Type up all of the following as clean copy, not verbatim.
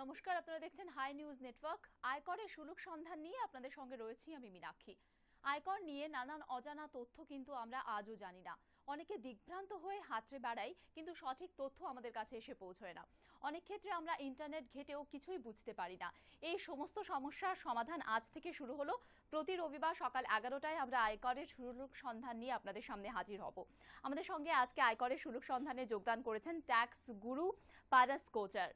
নমস্কার, আপনারা দেখছেন হাই নিউজ নেটওয়ার্ক। আয়করের সুলুক সন্ধান নিয়ে আপনাদের সঙ্গে রয়েছি আমি মীনাক্ষী। আয়কর নিয়ে নানান অজানা তথ্য কিন্তু আমরা আজও জানি না। অনেকে দিগ্ভ্রান্ত হয়ে হাতড়ে বেড়াই, কিন্তু সঠিক তথ্য আমাদের কাছে এসে পৌঁছয় না। অনেক ক্ষেত্রে আমরা ইন্টারনেট ঘেটেও কিছুই বুঝতে পারি না। এই সমস্ত সমস্যার সমাধান আজ থেকে শুরু হলো। প্রতি রবিবার সকাল 11টায় আমরা আয়করের সুলুক সন্ধান নিয়ে আপনাদের সামনে হাজির হব। আমাদের সঙ্গে আজকে আয়করের সুলুক সন্ধানে যোগদান করেছেন টैक्स गुरु पारस कोचर।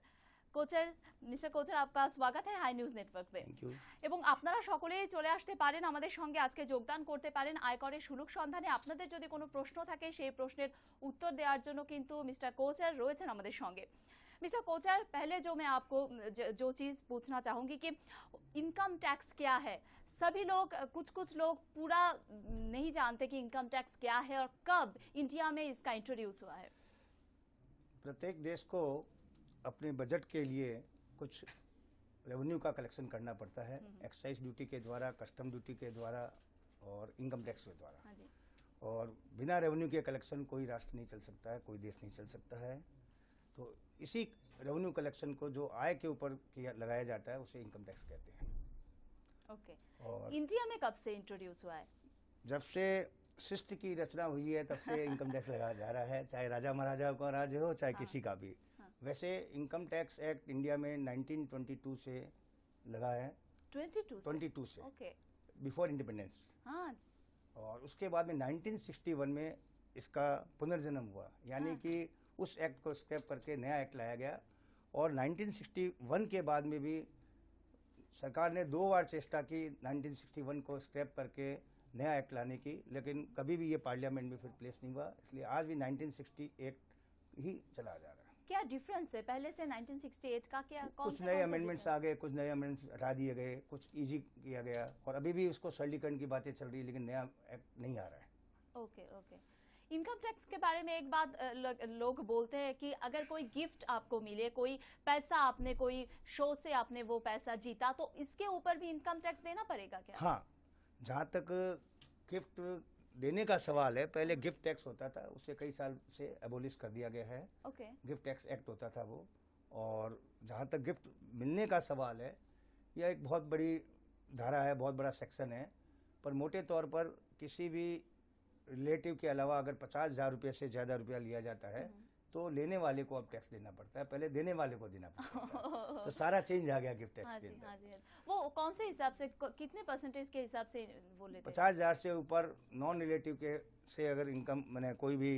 কোচার, মিস্টার কোচার, आपका स्वागत है हाई নিউজ নেটওয়ার্ক पे। Thank you. এবং আপনারা সকলেই চলে আসতে পারেন আমাদের সঙ্গে, আজকে যোগদান করতে পারেন আয়করের সুলুক সন্ধানে। আপনাদের যদি কোনো প্রশ্ন থাকে সেই প্রশ্নের উত্তর দেওয়ার জন্য কিন্তু मिस्टर कोचर রয়েছেন আমাদের সঙ্গে। मिस्टर कोचर, पहले जो मैं आपको जो चीज पूछना चाहूंगी कि इनकम टैक्स क्या है। सभी लोग, कुछ लोग पूरा नहीं जानते कि इनकम टैक्स क्या है और कब इंडिया में इसका इंट्रोड्यूस हुआ है। प्रत्येक देश को अपने बजट के लिए कुछ रेवेन्यू का कलेक्शन करना पड़ता है, एक्साइज ड्यूटी के द्वारा, कस्टम ड्यूटी के द्वारा और इनकम टैक्स के द्वारा। हाँ जी। और बिना रेवेन्यू के कलेक्शन कोई राष्ट्र नहीं चल सकता है, कोई देश नहीं चल सकता है। तो इसी रेवेन्यू कलेक्शन को जो आय के ऊपर लगाया जाता है उसे इनकम टैक्स कहते हैं। ओके। और इंडिया में कब से इंट्रोड्यूस हुआ है? जब से सृष्टि की रचना हुई है तब से इनकम टैक्स लगाया जा रहा है, चाहे राजा महाराजा का राज्य हो, चाहे किसी का भी। वैसे इनकम टैक्स एक्ट इंडिया में 1922 से लगा है। 22 से ओके। Before independence. हाँ। और उसके बाद में 1961 में इसका पुनर्जन्म हुआ, यानी कि उस एक्ट को स्क्रैप करके नया एक्ट लाया गया। और 1961 के बाद में भी सरकार ने 2 बार चेष्टा की 1961 को स्क्रैप करके नया एक्ट लाने की, लेकिन कभी भी ये पार्लियामेंट में फिर प्लेस नहीं हुआ। इसलिए आज भी 1960 एक्ट ही चला जा रहा है। क्या डिफरेंस है पहले से 1968 का? क्या कुछ नए अमेंडमेंट्स आ गए, कुछ नए अमेंडमेंट्स हटा दिए गए, कुछ इजी किया गया, और अभी भी उसको सरलीकरण की बातें चल रही है, लेकिन नया एक्ट नहीं आ रहा है। Okay okay. इनकम टैक्स के बारे में एक बात लोग बोलते हैं कि अगर कोई गिफ्ट आपको मिले, कोई पैसा आपने, कोई शो से आपने वो पैसा जीता, तो इसके ऊपर भी इनकम टैक्स देना पड़ेगा क्या? हाँ, जहाँ तक गिफ्ट देने का सवाल है, पहले गिफ्ट टैक्स होता था, उसे कई साल से एबोलिश कर दिया गया है। ओके। गिफ्ट टैक्स एक्ट होता था वो। और जहाँ तक गिफ्ट मिलने का सवाल है, यह एक बहुत बड़ी धारा है, बहुत बड़ा सेक्शन है। पर मोटे तौर पर किसी भी रिलेटिव के अलावा अगर 50,000 रुपये से ज़्यादा रुपया लिया जाता है तो लेने वाले को अब टैक्स देना पड़ता है, पहले देने वाले को देना पड़ता है। तो सारा चेंज आ गया गिफ्ट टैक्स हाँ के जी, अंदर। हाँ जी। वो कौन से हिसाब से, कितने परसेंटेज के हिसाब से वो लेते हैं? 50,000 से ऊपर नॉन रिलेटिव के से अगर इनकम मैंने कोई भी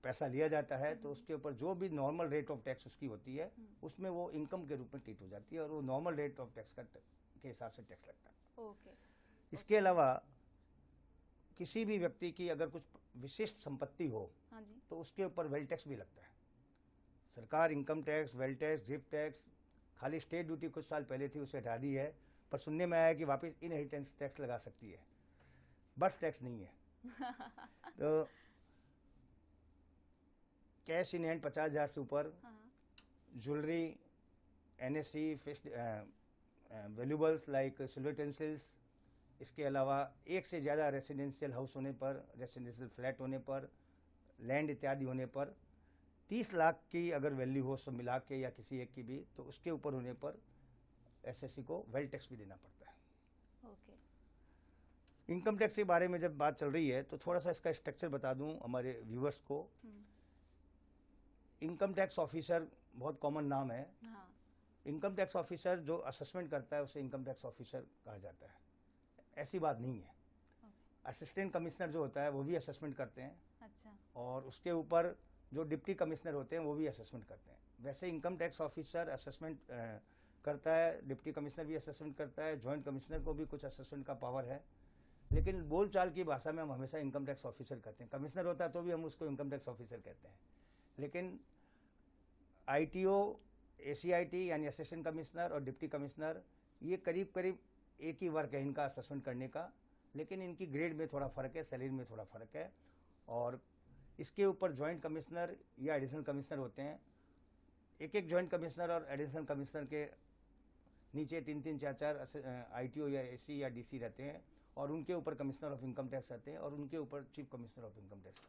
पैसा लिया जाता है तो उसके ऊपर जो भी नॉर्मल रेट ऑफ टैक्स उसकी होती है, उसमें वो इनकम के रूप में ट्रीट हो जाती है, और वो नॉर्मल रेट ऑफ टैक्स के हिसाब से टैक्स लगता है। ओके। इसके अलावा किसी भी व्यक्ति की अगर कुछ विशिष्ट संपत्ति हो, हाँ जी। तो उसके ऊपर वेल्थ टैक्स भी लगता है। सरकार income tax, wealth tax, gift tax, खाली स्टेट ड्यूटी कुछ साल पहले थी उसे हटा दी है, पर सुनने में आया कि वापस इनहेरिटेंस टैक्स लगा सकती है, बर्थ टैक्स नहीं है। तो कैश इन हैंड 50,000 से ऊपर, jewellery, NSE, valuables like silver utensils, इसके अलावा एक से ज़्यादा रेसिडेंशियल हाउस होने पर, रेसिडेंशियल फ्लैट होने पर, लैंड इत्यादि होने पर, 30 लाख की अगर वैल्यू हो सब मिला के या किसी एक की भी, तो उसके ऊपर होने पर SSC को वेल्थ टैक्स भी देना पड़ता है। ओके। इनकम टैक्स के बारे में जब बात चल रही है तो थोड़ा सा इसका स्ट्रक्चर बता दूं हमारे व्यूअर्स को। इनकम टैक्स ऑफिसर बहुत कॉमन नाम है। हाँ। इनकम टैक्स ऑफिसर जो असेसमेंट करता है उसे इनकम टैक्स ऑफिसर कहा जाता है, ऐसी बात नहीं है। असिस्टेंट कमिश्नर जो होता है वो भी असेसमेंट करते हैं। अच्छा। और उसके ऊपर जो डिप्टी कमिश्नर होते हैं वो भी असेसमेंट करते हैं। वैसे इनकम टैक्स ऑफिसर असेसमेंट करता है, डिप्टी कमिश्नर भी असेसमेंट करता है, जॉइंट कमिश्नर को भी कुछ असेसमेंट का पावर है, लेकिन बोलचाल की भाषा में हम हमेशा इनकम टैक्स ऑफिसर कहते हैं। कमिश्नर होता है तो भी हम उसको इनकम टैक्स ऑफिसर कहते हैं, लेकिन ITO, ACIT यानी असिस्टेंट कमिश्नर और डिप्टी कमिश्नर, ये करीब करीब एक ही वर्क है इनका असेसमेंट करने का, लेकिन इनकी ग्रेड में थोड़ा फ़र्क है, सैलरी में थोड़ा फ़र्क है। और इसके ऊपर जॉइंट कमिश्नर या एडिशनल कमिश्नर होते हैं। एक एक जॉइंट कमिश्नर और एडिशनल कमिश्नर के नीचे 3-3, 4-4 ITO या AC या DC रहते हैं, और उनके ऊपर कमिश्नर ऑफ इनकम टैक्स आते हैं, और उनके ऊपर chief commissioner of income tax.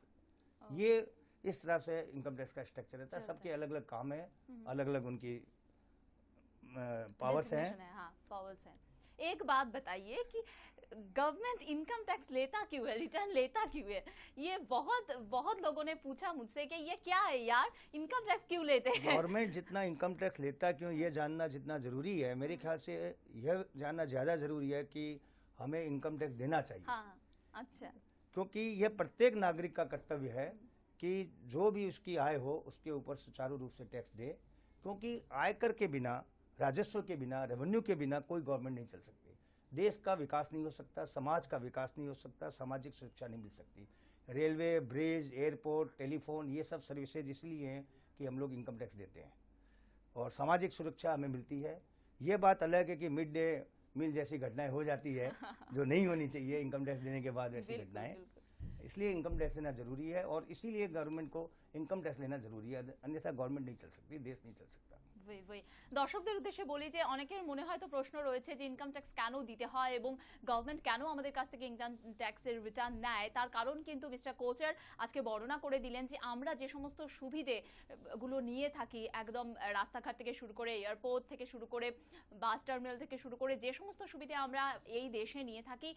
ये इस तरह से इनकम टैक्स का स्ट्रक्चर रहता है। सबके अलग अलग काम है, अलग अलग उनकी पावर्स हैं। Designation है, हाँ पावर्स हैं। एक बात बताइए कि गवर्नमेंट इनकम टैक्स लेता क्यों है, रिटर्न लेता क्यों है? ये बहुत बहुत लोगों ने पूछा मुझसे कि ये क्या है यार, इनकम टैक्स क्यों लेते हैं? गवर्नमेंट जितना इनकम टैक्स लेता क्यों, ये जानना जितना ज़रूरी है, मेरे ख्याल से यह जानना ज़्यादा ज़रूरी है कि हमें इनकम टैक्स देना चाहिए। हाँ, अच्छा। क्योंकि यह प्रत्येक नागरिक का कर्तव्य है कि जो भी उसकी आय हो उसके ऊपर सुचारू रूप से टैक्स दे, क्योंकि आयकर के बिना, राजस्व के बिना, रेवेन्यू के बिना कोई गवर्नमेंट नहीं चल सकती। देश का विकास नहीं हो सकता, समाज का विकास नहीं हो सकता, सामाजिक सुरक्षा नहीं मिल सकती। रेलवे, ब्रिज, एयरपोर्ट, टेलीफोन, ये सब सर्विसेज इसलिए हैं कि हम लोग इनकम टैक्स देते हैं और सामाजिक सुरक्षा हमें मिलती है। ये बात अलग है कि मिड डे मील जैसी घटनाएं हो जाती है जो नहीं होनी चाहिए इनकम टैक्स देने के बाद, वैसी बिल्कुल, घटनाएं। बिल्कुल। इसलिए इनकम टैक्स देना जरूरी है और इसीलिए गवर्नमेंट को इनकम टैक्स लेना जरूरी है, अन्यथा गवर्नमेंट नहीं चल सकती, देश नहीं चल सकता। ওই দর্শকদের উদ্দেশ্যে বলি যে অনেকের মনে হয়তো প্রশ্ন রয়েছে যে ইনকাম ট্যাক্স কেন দিতে হয় এবং গভর্নমেন্ট কেন আমাদের কাছ থেকে ইনকাম ট্যাক্সের রিটার্ন নেয়। তার কারণ কিন্তু মিস্টার কোচার আজকে বর্ণনা করে দিলেন যে আমরা যে সমস্ত সুবিধে গুলো নিয়ে থাকি, একদম রাস্তাঘাট থেকে শুরু করে এয়ারপোর্ট থেকে শুরু করে বাস টার্মিনাল থেকে শুরু করে যে সমস্ত সুবিধে আমরা এই দেশে নিয়ে থাকি,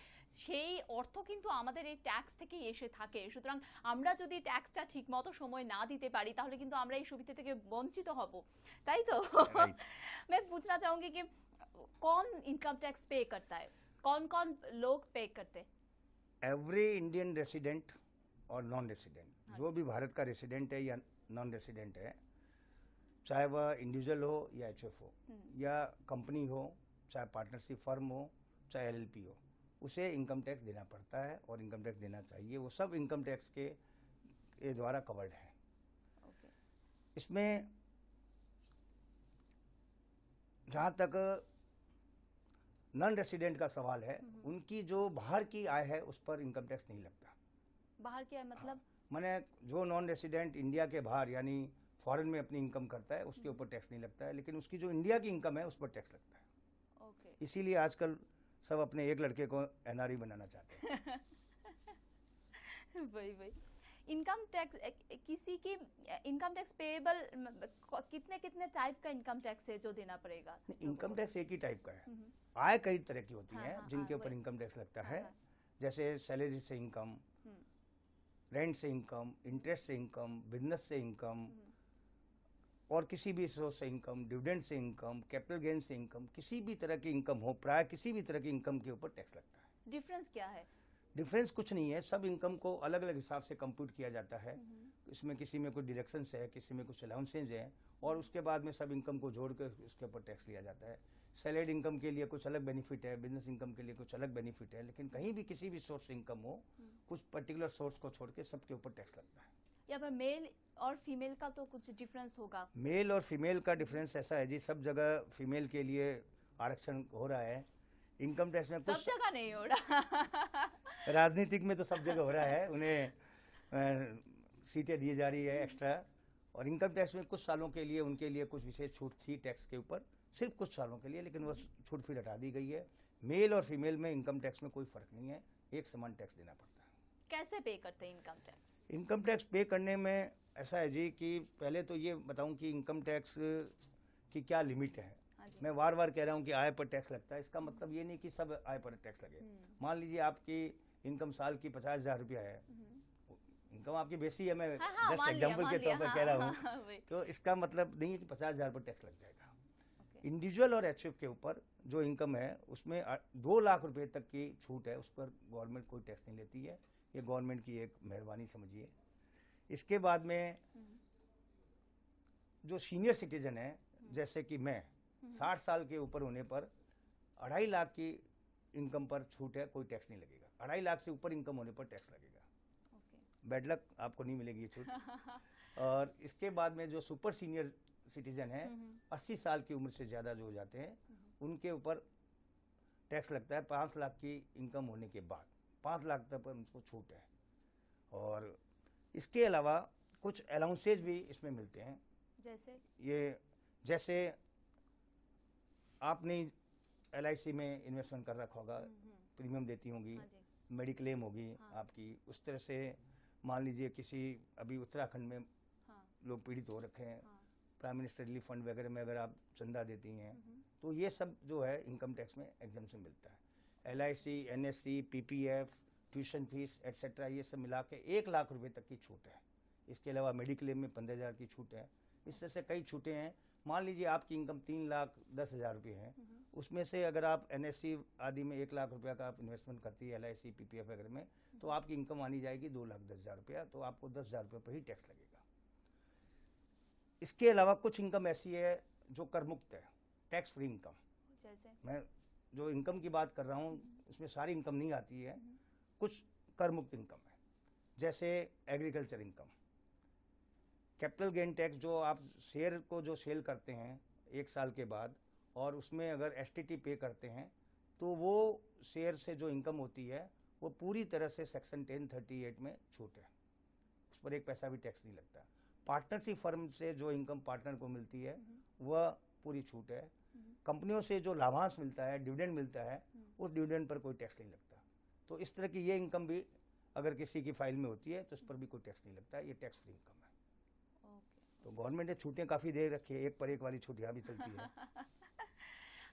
সেই অর্থ কিন্তু আমাদের এই ট্যাক্স থেকেই এসে থাকে। সুতরাং আমরা যদি ট্যাক্সটা ঠিক মতো সময় না দিতে পারি তাহলে কিন্তু আমরা এই সুবিধা থেকে বঞ্চিত হব, তাই তো? मैं पूछना चाहूंगी कि कौन इनकम टैक्स पे करता है, कौन कौन लोग पे करते हैं? एवरी इंडियन रेसिडेंट और नॉन रेसिडेंट, जो भी भारत का रेसिडेंट है या नॉन रेसिडेंट है, चाहे वह इंडिविजुअल हो या एचएफ हो या कंपनी हो, चाहे पार्टनरशिप फर्म हो, चाहे एलएलपी हो, उसे इनकम टैक्स देना पड़ता है और इनकम टैक्स देना चाहिए। वो सब इनकम टैक्स के द्वारा कवर्ड है। इसमें जहाँ तक नॉन रेसिडेंट का सवाल है, उनकी जो बाहर की आय है उस पर इनकम टैक्स नहीं लगता। बाहर की आय मतलब? माने जो नॉन रेसिडेंट इंडिया के बाहर यानी फॉरेन में अपनी इनकम करता है उसके ऊपर टैक्स नहीं लगता है, लेकिन उसकी जो इंडिया की इनकम है उस पर टैक्स लगता है। इसीलिए आजकल सब अपने एक लड़के को एनआरई बनाना चाहते हैं। वही इनकम टैक्स, किसी की इनकम टैक्स पेएबल कितने कितने टाइप का इनकम टैक्स है जो देना पड़ेगा? इनकम टैक्स एक ही टाइप का है। आय कई तरह की होती है जिनके ऊपर वही। इनकम टैक्स लगता है। जैसे सैलरी से इनकम, रेंट से इनकम, इंटरेस्ट से इनकम, बिजनेस से इनकम और किसी भी सोर्स से इनकम, डिविडेंड से इनकम, कैपिटल गेन से इनकम, किसी भी तरह की इनकम हो, प्राय किसी भी तरह की इनकम के ऊपर टैक्स लगता है। डिफरेंस क्या है? डिफरेंस कुछ नहीं है, सब इनकम को अलग अलग हिसाब से कंप्यूट किया जाता है। इसमें किसी में कुछ डिडक्शंस है, किसी में कुछ अलाउंसेज हैं और उसके बाद में सब इनकम को जोड़ कर उसके ऊपर टैक्स लिया जाता है। सैलरीड इनकम के लिए कुछ अलग बेनिफिट है, बिजनेस इनकम के लिए कुछ अलग बेनिफिट है, लेकिन कहीं भी किसी भी सोर्स से इनकम हो, कुछ पर्टिकुलर सोर्स को छोड़ के सबके ऊपर टैक्स लगता है। यहाँ पर मेल और फीमेल का तो कुछ डिफरेंस होगा? मेल और फीमेल का डिफरेंस ऐसा है जी, सब जगह फीमेल के लिए आरक्षण हो रहा है। इनकम टैक्स में सब कुछ जगह नहीं हो रहा। राजनीतिक में तो सब जगह हो रहा है, उन्हें सीटें दी जा रही है एक्स्ट्रा। और इनकम टैक्स में कुछ सालों के लिए उनके लिए कुछ विशेष छूट थी टैक्स के ऊपर, सिर्फ कुछ सालों के लिए, लेकिन वो छूट फिर हटा दी गई है। मेल और फीमेल में इनकम टैक्स में कोई फर्क नहीं है, एक समान टैक्स देना पड़ता है। कैसे पे करते हैं इनकम टैक्स? इनकम टैक्स पे करने में ऐसा है जी कि पहले तो ये बताऊं कि इनकम टैक्स की क्या लिमिट है। मैं बार बार कह रहा हूँ कि आय पर टैक्स लगता है, इसका मतलब ये नहीं कि सब आय पर टैक्स लगे। मान लीजिए आपकी इनकम साल की 50,000 रुपया है, इनकम आपकी बेसी है, मैं जस्ट एग्जांपल के तौर पर कह रहा हूँ, तो इसका मतलब नहीं है कि 50,000 पर टैक्स लग जाएगा। इंडिविजुअल और एचएफ के ऊपर जो इनकम है उसमें 2 लाख रुपए तक की छूट है, उस पर गवर्नमेंट कोई टैक्स नहीं लेती है। ये गवर्नमेंट की एक मेहरबानी समझिए। इसके बाद में जो सीनियर सिटीजन है, जैसे कि मैं 60 साल के ऊपर होने पर 2.5 लाख की इनकम पर छूट है, कोई टैक्स नहीं लगेगा। 2.5 लाख से ऊपर इनकम होने पर टैक्स लगेगा। बैड लक, आपको नहीं मिलेगी ये छूट। और इसके बाद में जो सुपर सीनियर सिटीजन है, 80 साल की उम्र से ज़्यादा जो हो जाते हैं, उनके ऊपर टैक्स लगता है 5 लाख की इनकम होने के बाद। 5 लाख तक पर उनको छूट है। और इसके अलावा कुछ अलाउंसेज भी इसमें मिलते हैं। जैसे आपने LIC में इन्वेस्टमेंट कर रखा होगा, प्रीमियम देती होंगी, मेडिक्लेम होगी आपकी। उस तरह से मान लीजिए किसी अभी उत्तराखंड में लोग पीड़ित हो रखे हैं, प्राइम मिनिस्टर रिलीफ फंड वगैरह में अगर आप चंदा देती हैं तो ये सब जो है इनकम टैक्स में एग्जम्पशन मिलता है। LIC, NSC, PPF, tuition fees etcetera ये सब मिला के 1 लाख रुपए तक की छूट है। इसके अलावा मेडिक्लेम में 15,000 की छूट है। इस तरह से कई छूटें हैं। मान लीजिए आपकी इनकम 3,10,000 रुपये है, उसमें से अगर आप NSC आदि में 1 लाख रुपया का आप इन्वेस्टमेंट करती है LIC, PPF वगैरह में, तो आपकी इनकम आनी जाएगी 2,10,000 रुपया, तो आपको 10,000 रुपये पर ही टैक्स लगेगा। इसके अलावा कुछ इनकम ऐसी है जो कर मुक्त है, टैक्स फ्री इनकम। जैसे मैं जो इनकम की बात कर रहा हूँ उसमें सारी इनकम नहीं आती है, कुछ कर मुक्त इनकम है। जैसे agriculture income, capital gain tax, जो आप शेयर को जो सेल करते हैं 1 साल के बाद और उसमें अगर STT पे करते हैं तो वो शेयर से जो इनकम होती है वो पूरी तरह से सेक्शन 1038 में छूट है, उस पर 1 पैसा भी टैक्स नहीं लगता। पार्टनरशिप फर्म से जो इनकम पार्टनर को मिलती है वह पूरी छूट है। कंपनियों से जो लाभांश मिलता है, डिविडेंड मिलता है, उस डिविडेंड पर कोई टैक्स नहीं लगता। तो इस तरह की ये इनकम भी अगर किसी की फाइल में होती है तो उस पर भी कोई टैक्स नहीं लगता है, ये टैक्स फ्री इनकम है। तो गवर्नमेंट ने छूटें काफ़ी दे रखी है, 1 पर 1 वाली छूट यहाँ भी चलती है।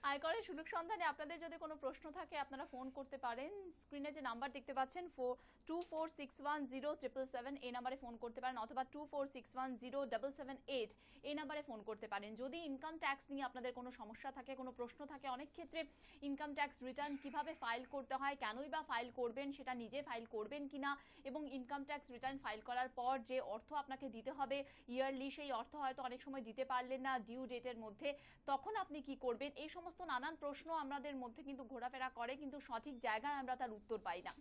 আয়করের সুলুক সন্ধানে আপনাদের যদি কোনো প্রশ্ন থাকে আপনারা ফোন করতে পারেন। স্ক্রিনে যে নাম্বার দেখতে পাচ্ছেন 24610777 এই নাম্বারে ফোন করতে পারেন, অথবা 24610778 এই নাম্বারে ফোন করতে পারেন। যদি ইনকাম ট্যাক্স নিয়ে আপনাদের কোনো সমস্যা থাকে, কোনো প্রশ্ন থাকে, অনেক ক্ষেত্রে ইনকাম ট্যাক্স রিটার্ন কিভাবে ফাইল করতে হয়, কেনই বা ফাইল করবেন, সেটা নিজে ফাইল করবেন কিনা, এবং ইনকাম ট্যাক্স রিটার্ন ফাইল করার পর যে অর্থ আপনাকে দিতে হবে ইয়ারলি, সেই অর্থ হয়তো অনেক সময় দিতে পারলেন না ডিউ ডেটের মধ্যে, তখন আপনি কি করবেন, এই সমস্ত নানান প্রশ্ন আমাদের মধ্যে কিন্তু ঘোরাফেরা করে, কিন্তু সঠিক জায়গায় আমরা তার উত্তর পাই না।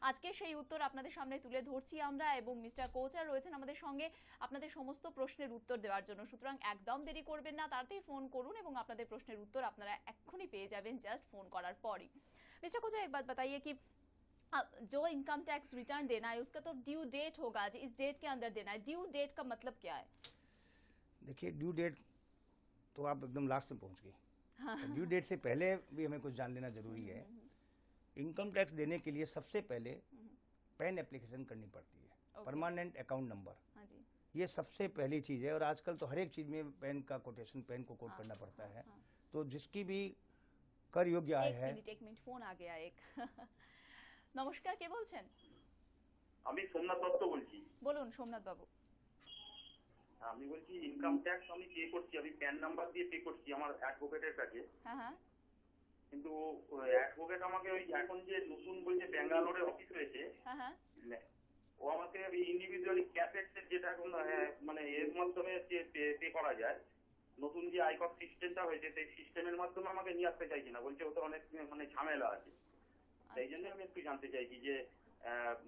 আজকে সেই উত্তর আপনাদের সামনে তুলে ধরছি আমরা, এবং মিস্টার কোচার রয়েছেন আমাদের সঙ্গে আপনাদের সমস্ত প্রশ্নের উত্তর দেওয়ার জন্য। সুতরাং একদম দেরি করবেন না, তাড়াতাড়ি ফোন করুন এবং আপনাদের প্রশ্নের উত্তর আপনারা এক্ষুনি পেয়ে যাবেন জাস্ট ফোন করার পরই। मिस्टर कोचर, एक बात बताइए कि जो इनकम टैक्स रिटर्न देना है उसका तो ड्यू डेट होगा, इस डेट के अंदर देना है। ड्यू डेट का मतलब क्या है? देखिए, ड्यू डेट तो आप एकदम लास्ट में पहुंच गई। ड्यू डेट से पहले भी हमें कुछ जान लेना जरूरी है। इनकम टैक्स देने के लिए सबसे पहले पैन एप्लीकेशन करनी पड़ती है, परमानेंट अकाउंट नंबर। हाँ जी। ये सबसे पहली चीज़ है, और आजकल तो हर एक चीज़ में पैन का कोटेशन, पैन को कोट करना पड़ता है। तो जिसकी भी कर योग्य आय है। एक मिनट फोन आ गया एक। नमस्कार, কে বলছেন? আমি সোমনাথ দত্ত বলছি। বলুন সোমনাথ বাবু। আমি বলছি ইনকাম ট্যাক্স আমি পে করছি, আমি প্যান নাম্বার দিয়ে পে করছি আমার অ্যাডভোকেটের কাছে। হ্যাঁ হ্যাঁ। কিন্তু অ্যাডভোকেট আমাকে ওই এখন যে নতুন বলছে ব্যাঙ্গালোরে অফিস হয়েছে, হ্যাঁ হ্যাঁ, ও আমাকে ইন্ডিভিজুয়ালি ক্যাপেক্সের যেটা মানে এর মাধ্যমে যে পে করা যায়, নতুন যে আয়কর সিস্টেমটা হয়েছে সেই সিস্টেমের মাধ্যমে আমাকে নিয়ে আসতে চাইছি না, বলছে ওতে অনেক মানে ঝামেলা আছে। সেই জন্য আমি একটু জানতে চাইছি যে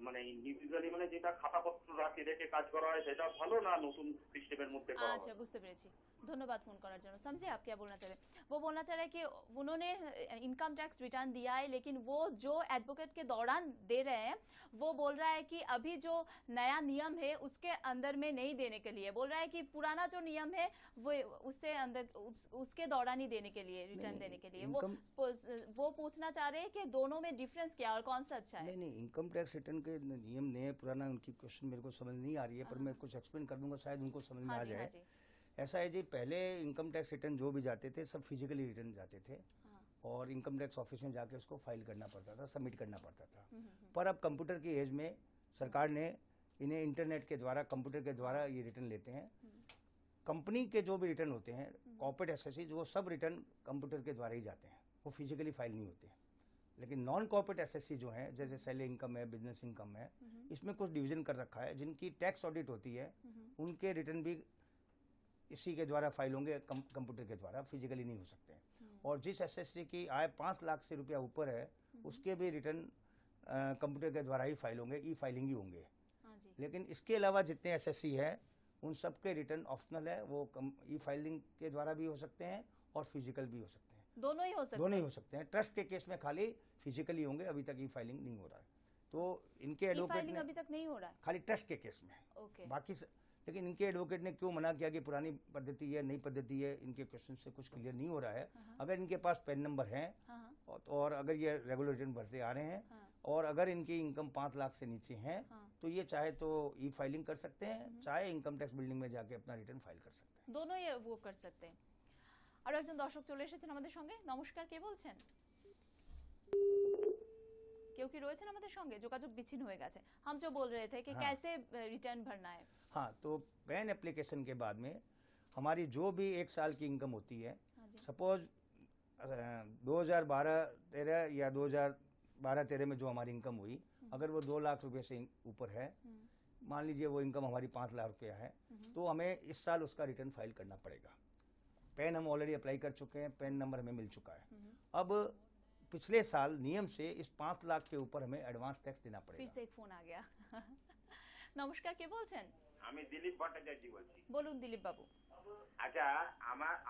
মানে ইন্ডিভিজুয়ালি মানে যেটা খাতাপত্র রেখে কাজ করা হয় সেটা ভালো না নতুন সিস্টেমের মধ্যে করা হয়? अच्छा, বুঝতে পেরেছি। धन्यवाद फोन करार जন্য। समझे आप क्या बोलना चाह रहे हैं? वो बोलना चाह रहे हैं कि उन्होंने इनकम टैक्स रिटर्न दिया है, लेकिन वो जो एडवोकेट के दौरान दे रहे हैं वो बोल रहा है कि अभी जो नया नियम है उसके अंदर में नहीं देने के लिए, बोल रहा है कि पुराना जो नियम है वो उससे अंदर उसके दौरान ही देने के लिए, रिटर्न देने के लिए। वो पूछना चाह रहे हैं कि दोनों में डिफरेंस क्या और कौन सा अच्छा है? नहीं, इनकम टैक्स रिटर्न के नियम नए पुराना, उनकी क्वेश्चन मेरे को समझ नहीं आ रही है, पर मैं कुछ एक्सप्लेन कर दूंगा, शायद उनको समझ में आ जाए। ऐसा है जी, पहले इनकम टैक्स रिटर्न जो भी जाते थे सब फिजिकली रिटर्न जाते थे, और इनकम टैक्स ऑफिस में जाके उसको फाइल करना पड़ता था, सबमिट करना पड़ता था। पर अब कंप्यूटर की एज में सरकार ने इन्हें इंटरनेट के द्वारा, कंप्यूटर के द्वारा ये रिटर्न लेते हैं। कंपनी के जो भी रिटर्न होते हैं, कॉर्पोरेट एसएससी, वो सब रिटर्न कंप्यूटर के द्वारा ही जाते हैं, वो फिजिकली फाइल नहीं होते हैं। लेकिन नॉन कॉर्पोरेट एसएससी जो है, जैसे सैलरी इनकम है, बिजनेस इनकम है, इसमें कुछ डिवीजन कर रखा है। जिनकी टैक्स ऑडिट होती है उनके रिटर्न भी इसी के द्वारा फाइल होंगे, कंप्यूटर के द्वारा, फिजिकली नहीं हो सकते हैं। और जिस एसएससी की आय 5 लाख से रुपया ऊपर है उसके भी रिटर्न कंप्यूटर के द्वारा ही फाइल होंगे, ई फाइलिंग ही होंगे। लेकिन इसके अलावा जितने एसएससी है उन सब के रिटर्न ऑप्शनल है, वो ई फाइलिंग के द्वारा भी हो सकते हैं और फिजिकल भी हो सकते हैं, दोनों ही हो सकते हैं। दोनों ही हो सकते हैं। ट्रस्ट के केस में खाली फिजिकली होंगे, अभी तक ई फाइलिंग नहीं हो रहा है। तो इनके एडवोकेट ने अभी तक नहीं हो रहा है, खाली ट्रस्ट के केस में। बाकी लेकिन इनके एडवोकेट ने क्यों मना किया कि पुरानी पद्धति है, नई पद्धति है, इनके क्वेश्चन से कुछ क्लियर नहीं हो रहा है। अगर इनके पास पैन नंबर है और अगर ये रेगुलर रिटर्न भरते आ रहे हैं, और अगर इनकी इनकम 5 लाख से नीचे है, तो ये चाहे तो ई फाइलिंग कर सकते हैं, चाहे इनकम टैक्स बिल्डिंग में जाके अपना रिटर्न फाइल कर सकते हैं। दोनों ये वो कर सकते हैं। আরো একজন দর্শক চলে এসেছেন আমাদের সঙ্গে। নমস্কার, কে বলছেন? কেউ কি রয়েছেন আমাদের সঙ্গে? যোগাযোগ বিচ্ছিন্ন হয়ে গেছে। हम जो बोल रहे थे कि हाँ। कैसे रिटर्न भरना है। हाँ, तो पैन एप्लीकेशन के बाद में हमारी जो भी 1 साल की इनकम होती है, हाँ जी। सपोज 2012-13 या 2012-13 में जो हमारी इनकम हुई, अगर वो 2 लाख रुपए से ऊपर है, मान लीजिए वो इनकम हमारी 5 लाख रुपया है, तो हमें इस साल उसका रिटर्न फाइल करना पड़ेगा। पैन हम ऑलरेडी अप्लाई कर चुके हैं, पैन नंबर हमें मिल चुका है। अब पिछले साल नियम से इस 5 लाख के ऊपर हमें एडवांस टैक्स देना फिर पड़ेगा। से एक फोन आ गया। নমস্কার, কে বলছেন? আমি দিলীপ ভট্টাচার্য বলছি। বলুন দিলীপ বাবু। আচ্ছা,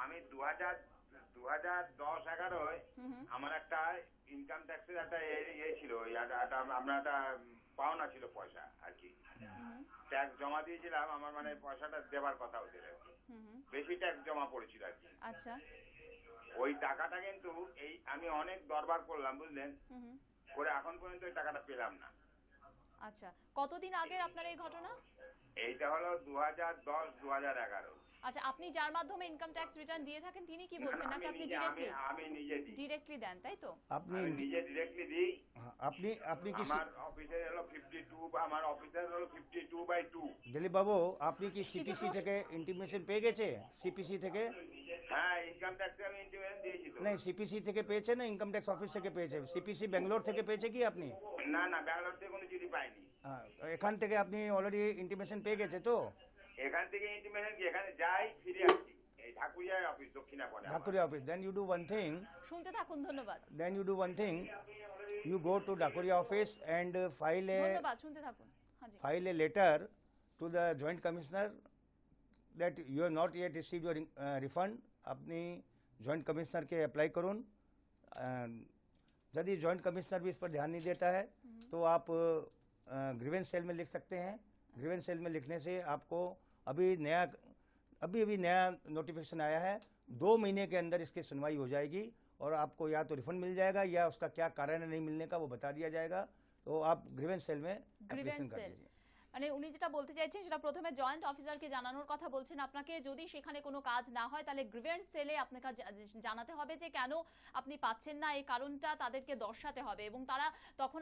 আমি 2010-11 আমার একটা ইনকাম ট্যাক্সের একটা ছিল, আপনার একটা পাওনা ছিল পয়সা আর কি, ট্যাক্স জমা দিয়েছিলাম, আমার মানে পয়সাটা দেবার কথা ওদের আর কি, বেশি ট্যাক্স জমা পড়েছিল আর কি। আচ্ছা। ওই টাকাটা কিন্তু আমি অনেক দরবার করলাম, বুঝলেন, করে এখন পর্যন্ত ওই টাকাটা পেলাম না। আচ্ছা, কতদিন আগের আপনার এই ঘটনা? এইটা হলো 2010-2011। আচ্ছা, আপনি যার মাধ্যমে ইনকাম ট্যাক্স রিটার্ন দিয়ে থাকেন তিনি কি বলছেন নাকি আপনি ডিরেক্টলি? আমি নিজে দিই। ডিরেক্টলি দেন, তাই তো? আপনি আমি নিজে ডিরেক্টলি দিই। हाँ, আপনি किसी আমার অফিসে হলো 52, আমার অফিসার হলো 52/2। দিলীপ বাবু, আপনি কি সিপিসি থেকে ইন্টিমেশন পেয়ে গেছে? সিপিসি থেকে? হ্যাঁ, ইনকাম ট্যাক্সে আমি ইন্টিমেশন দিয়েছি তো। नहीं, সিপিসি থেকে পেয়েছে না ইনকাম ট্যাক্স অফিস থেকে পেয়েছে? সিপিসি ব্যাঙ্গালোর থেকে পেয়েছে কি আপনি? না না, ব্যাঙ্গালোর থেকে কোনো চিঠি পাইনি। হ্যাঁ, এখান থেকে আপনি অলরেডি ইন্টিমেশন পেয়ে গেছে তো? এখান থেকে ইন্টিমেশন কি, এখানে যাই ফিরে আসি, এই ঢাকুরিয়া অফিস, দক্ষিণাপনে। Dhakuria office. Then you do one thing, শুনতে থাকুন, ধন্যবাদ। you go to Dhakuria office and file ধন্যবাদ, শুনতে থাকুন। হ্যাঁ জি। a letter to the joint commissioner that you have not yet received your refund. अपनी जॉइंट कमिश्नर के अप्लाई करूँ। यदि जॉइंट कमिश्नर भी इस पर ध्यान नहीं देता है तो आप ग्रीवेंस सेल में लिख सकते हैं। ग्रीवेंस सेल में लिखने से आपको अभी नया नोटिफिकेशन आया है, 2 महीने के अंदर इसकी सुनवाई हो जाएगी और आपको या तो रिफंड मिल जाएगा या उसका क्या कारण है नहीं मिलने का वो बता दिया जाएगा। तो आप ग्रीवेंस सेल में एप्लीकेशन कर दीजिए। মানে উনি যেটা বলতে চাইছেন সেটা প্রথমে জয়েন্ট অফিসারকে জানানোর কথা বলছেন আপনাকে। যদি সেখানে কোনো কাজ না হয় তাহলে গ্রিভেন্স সেলে আপনাকে জানাতে হবে যে কেন আপনি পাচ্ছেন না, এই কারণটা তাদেরকে দর্শাতে হবে এবং তারা তখন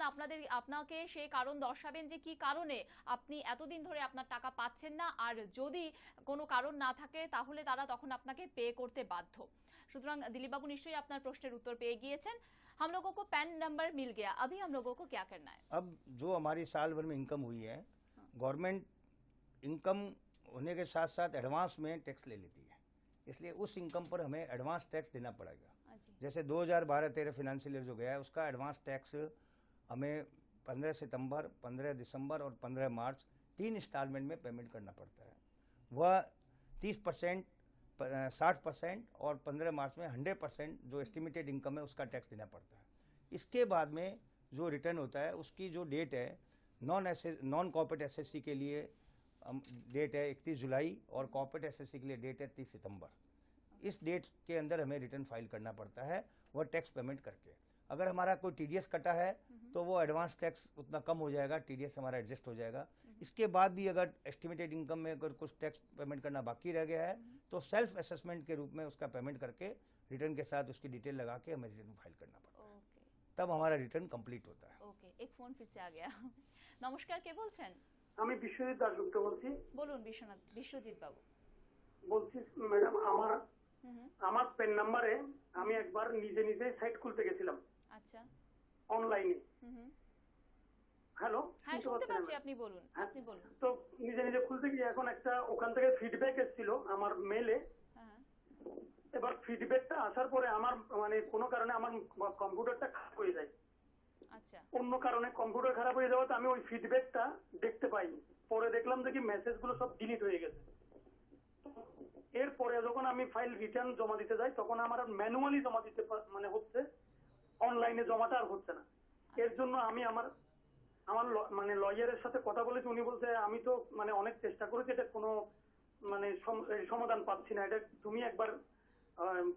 আপনাকে সেই কারণ দর্শাবেন যে কি কারণে আপনি এতদিন ধরে আপনার টাকা পাচ্ছেন না, আর যদি কোনো কারণ না থাকে তাহলে তারা তখন আপনাকে পে করতে বাধ্য। সুতরাং দিলীপ বাবু নিশ্চয়ই আপনার প্রশ্নের উত্তর পেয়ে গিয়েছেন। हम लोगों को पैन नंबर मिल गया, अभी हम लोगों को क्या करना है? अब जो हमारी साल भर में इनकम हुई है, गवर्नमेंट इनकम होने के साथ साथ एडवांस में टैक्स ले लेती है, इसलिए उस इनकम पर हमें एडवांस टैक्स देना पड़ेगा। जैसे 2012-13 फाइनेंशियल ईयर जो गया है उसका एडवांस टैक्स हमें 15 सितंबर, 15 दिसंबर और 15 मार्च 3 इंस्टॉलमेंट में पेमेंट करना पड़ता है। वह 30%, 60% और 15 मार्च में 100% जो एस्टिमेटेड इनकम है उसका टैक्स देना पड़ता है। इसके बाद में जो रिटर्न होता है उसकी जो डेट है, नॉन कॉर्पोरेट एसएससी के लिए डेट है 31 जुलाई और कॉर्पोरेट एसएससी के लिए डेट है 30 सितंबर। इस डेट के अंदर हमें रिटर्न फाइल करना पड़ता है, वह टैक्स पेमेंट करके। अगर हमारा कोई टीडीएस कटा है तो वो एडवांस टैक्स उतना कम हो जाएगा, टीडीएस हमारा एडजस्ट हो जाएगा। इसके बाद भी अगर एस्टिमेटेड इनकम में अगर कुछ टैक्स पेमेंट करना बाकी रह गया है तो सेल्फ असेसमेंट के रूप में उसका पेमेंट करके रिटर्न के साथ उसकी डिटेल लगा के हमें रिटर्न फाइल करना पड़ता है, तब हमारा रिटर्न कंप्लीट होता है। ओके, एक फोन फिर से आ गया। নমস্কার, কে বলছেন? আমি বিশ্বজিৎ দাশগুপ্ত বলছি। বলুন বিশ্বজিৎ বাবু। বলছি ম্যাডাম, আমার পেন নাম্বারে আমি একবার নিজে সাইট খুলতে গেছিলাম। আচ্ছা। অনলাইনে। হ্যালো, হ্যাঁ শুনতে পাচ্ছি, আপনি বলুন। তো নিজে খুলতে গিয়ে এখন একটা ওখান থেকে ফিডব্যাক এসেছিল আমার মেলে। হ্যাঁ। এবার ফিডব্যাকটা আসার পরে আমার মানে কোনো কারণে আমার কম্পিউটারটা খারাপ হয়ে যায়। আচ্ছা। অন্য কারণে কম্পিউটার খারাপ হয়ে যাওয়াতে আমি ওই ফিডব্যাকটা দেখতে পাইনি। পরে দেখলাম যে কি মেসেজগুলো সব ডিলিট হয়ে গেছে। এরপরে যখন আমি ফাইল রিটার্ন জমা দিতে যাই তখন আমার ম্যানুয়ালি জমা দিতে মানে হচ্ছে, অনলাইনে জমাটা আর হচ্ছে না। এর জন্য আমি আমার মানে লয়ারের সাথে কথা বলেছি। উনি বলছে আমি তো মানে অনেক চেষ্টা করেছি, এটা কোনো মানে সমাধান পাচ্ছি না, এটা তুমি একবার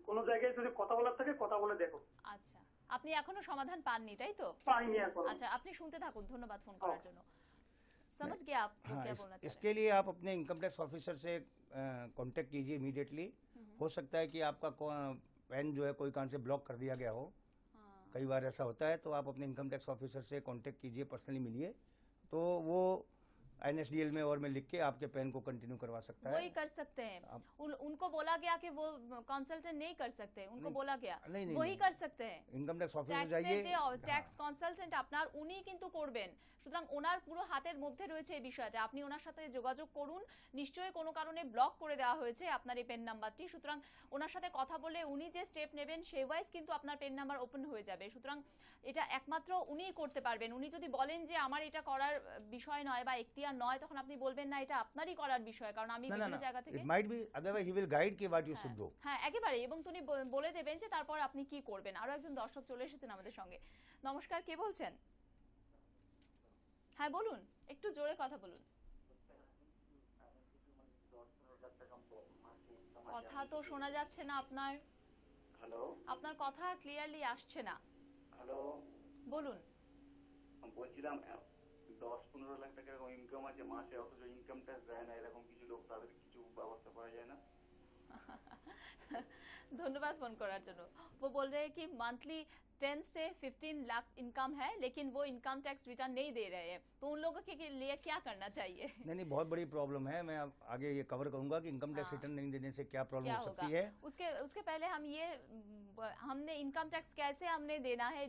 কোনো জায়গায় যদি কথা বলার থাকে কথা বলে দেখো। আচ্ছা, আপনি এখনো সমাধান পাননি তাই তো? পাইনি এখন। আচ্ছা, আপনি শুনতে থাকুন, ধন্যবাদ ফোন করার জন্য। समझ गया आप क्या बोलना चाह रहे हैं? इसके लिए आप अपने इनकम टैक्स ऑफिसर से कांटेक्ट कीजिए इमीडिएटली हो सकता है कि आपका पैन जो है कोई कारण से ब्लॉक कर दिया गया हो। हाँ। कई बार ऐसा होता है, तो आप अपने इनकम टैक्स ऑफिसर से कांटेक्ट कीजिए, पर्सनली मिलिए, तो वो NSDL में और में लिख के आपके पैन को कंटिन्यू करवा सकता वही है। कर सकते हैं। आप- उनको बोला गया कि वो कंसल्टेंट नहीं कर सकते, उनको नहीं, बोला गया नहीं, नहीं, वही नहीं। कर सकते हैं। ইনকাম ট্যাক্স অফিসে ট্যাক্সের যাইয়ে যে ট্যাক্স কনসালটেন্ট আপনার উনি কিন্তু করবেন, সুতরাং ওনার পুরো হাতের মধ্যে রয়েছে এই বিষয়টা। আপনি ওনার সাথে যোগাযোগ করুন, নিশ্চয়ই কোনো কারণে ব্লক করে দেওয়া হয়েছে আপনার এই পেন নাম্বারটি, সুতরাং ওনার সাথে কথা বলে উনি যে স্টেপ নেবেন সেই ওয়াইজ কিন্তু আপনার পেন নাম্বার ওপেন হয়ে যাবে। সুতরাং এটা একমাত্র উনিই করতে পারবেন। উনি যদি বলেন যে আমার এটা করার বিষয় নয় বা এখতিয়ার নয়, তখন আপনি বলবেন না এটা আপনারই করার বিষয়, কারণ আমি না না বিভিন্ন না, জায়গা থেকে it might be otherwise he will guide কি হোয়াট ইউ শুড ডু। হ্যাঁ একেবারে, এবং তিনি বলে দেবেন যে তারপর আপনি কি করবেন। আরো একজন দর্শক চলে এসেছেন আমাদের সঙ্গে। নমস্কার, কে বলছেন? হ্যাঁ বলুন, একটু জোরে কথা বলুন। কথা তো শোনা যাচ্ছে না আপনার, হ্যালো আপনার কথা ক্লিয়ারলি আসছে না। হ্যালো, বলুন। বলছিলাম 10-15 লাখ টাকা ইনকাম আছে মাসে, অথচ ইনকাম ট্যাক্স দেয় না, এরকম কিছু লোক, তাদের কিছু ব্যবস্থা করা যায় না? धन्यवाद फोन करार जন্য। वो बोल रहे हैं कि मंथली 10 से 15 लाख इनकम है, लेकिन वो इनकम टैक्स रिटर्न नहीं दे रहे हैं, तो उन लोगों के लिए क्या करना चाहिए? नहीं नहीं, बहुत बड़ी प्रॉब्लम है। मैं आगे ये कवर करूंगा कि इनकम टैक्स हाँ। रिटर्न नहीं देने से क्या प्रॉब्लम क्या हो होगा? सकती है। उसके पहले हमने इनकम टैक्स कैसे हमने देना है,